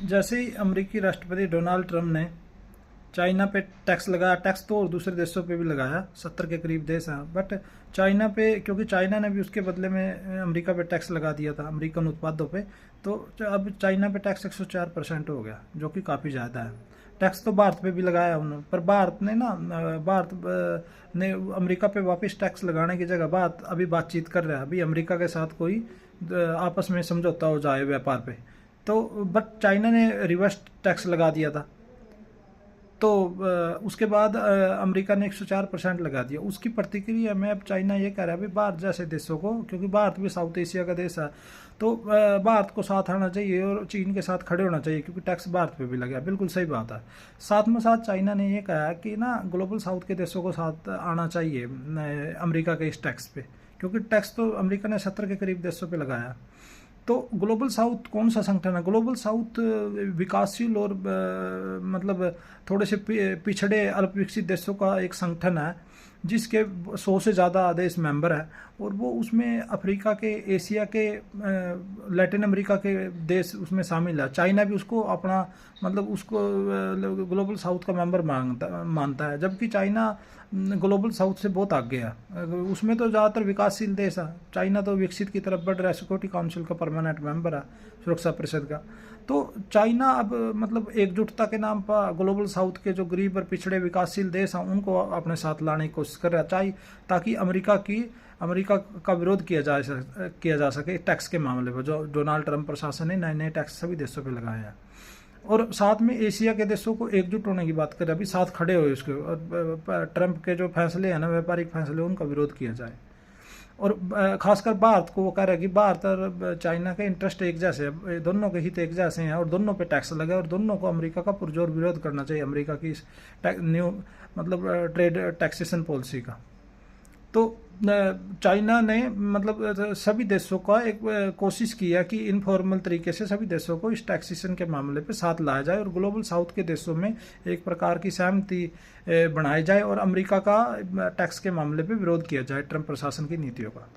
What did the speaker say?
जैसे ही अमेरिकी राष्ट्रपति डोनाल्ड ट्रंप ने चाइना पे टैक्स लगाया, टैक्स तो और दूसरे देशों पे भी लगाया, 70 के करीब देश हैं, बट चाइना पे, क्योंकि चाइना ने भी उसके बदले में अमेरिका पे टैक्स लगा दिया था अमेरिकन उत्पादों पे, तो अब चाइना पे टैक्स 104% हो गया, जो कि काफ़ी ज़्यादा है। टैक्स तो भारत पे भी लगाया उन्होंने, पर भारत ने ना ने अमेरिका पे वापस टैक्स लगाने की जगह भारत अभी बातचीत कर रहा है, अभी अमेरिका के साथ कोई आपस में समझौता हो जाए व्यापार पे, तो बट चाइना ने रिवर्स टैक्स लगा दिया था। तो उसके बाद अमेरिका ने 104% लगा दिया। उसकी प्रतिक्रिया में अब चाइना ये कह रहा है, भाई भारत जैसे देशों को, क्योंकि भारत भी साउथ एशिया का देश है, तो भारत को साथ आना चाहिए और चीन के साथ खड़े होना चाहिए, क्योंकि टैक्स भारत पे भी लगा। बिल्कुल सही बात है। साथ में साथ चाइना ने ये कहा कि ना ग्लोबल साउथ के देशों को साथ आना चाहिए अमेरिका के इस टैक्स पे, क्योंकि टैक्स तो अमेरिका ने 70 के करीब देशों पे लगाया। तो ग्लोबल साउथ कौन सा संगठन है? ग्लोबल साउथ विकासशील और मतलब थोड़े से पिछड़े अल्पविकसित देशों का एक संगठन है, जिसके 100 से ज़्यादा देश मेंबर है, और वो उसमें अफ्रीका के, एशिया के, लैटिन अमेरिका के देश उसमें शामिल है। चाइना भी उसको अपना मतलब उसको ग्लोबल साउथ का मेंबर मानता है, जबकि चाइना ग्लोबल साउथ से बहुत आगे है। उसमें तो ज़्यादातर विकासशील देश है, चाइना तो विकसित की तरफ बढ़ रहा है, सिक्योरिटी काउंसिल का परमानेंट मेंबर है, सुरक्षा परिषद का। तो चाइना अब मतलब एकजुटता के नाम पर ग्लोबल साउथ के जो गरीब और पिछड़े विकासशील देश हैं उनको अपने साथ लाने की कोशिश कर रहा है, ताकि अमेरिका का विरोध किया जा सके टैक्स के मामले पर, जो डोनाल्ड ट्रंप प्रशासन ने नए नए टैक्स सभी देशों पर लगाए हैं। और साथ में एशिया के देशों को एकजुट होने की बात करें, अभी साथ खड़े हुए उसके, और ट्रंप के जो फैसले हैं ना, व्यापारिक फैसले, उनका विरोध किया जाए। और खासकर भारत को वो कह रहा है कि भारत और चाइना के इंटरेस्ट एक जैसे है, दोनों के हित एक जैसे हैं, और दोनों पे टैक्स लगे, और दोनों को अमेरिका का पुरजोर विरोध करना चाहिए, अमेरिका की इस न्यू मतलब ट्रेड टैक्सेशन पॉलिसी का। तो चाइना ने मतलब सभी देशों का एक कोशिश किया कि इनफॉर्मल तरीके से सभी देशों को इस टैक्सेशन के मामले पे साथ लाया जाए, और ग्लोबल साउथ के देशों में एक प्रकार की सहमति बनाई जाए, और अमेरिका का टैक्स के मामले पे विरोध किया जाए, ट्रंप प्रशासन की नीतियों का।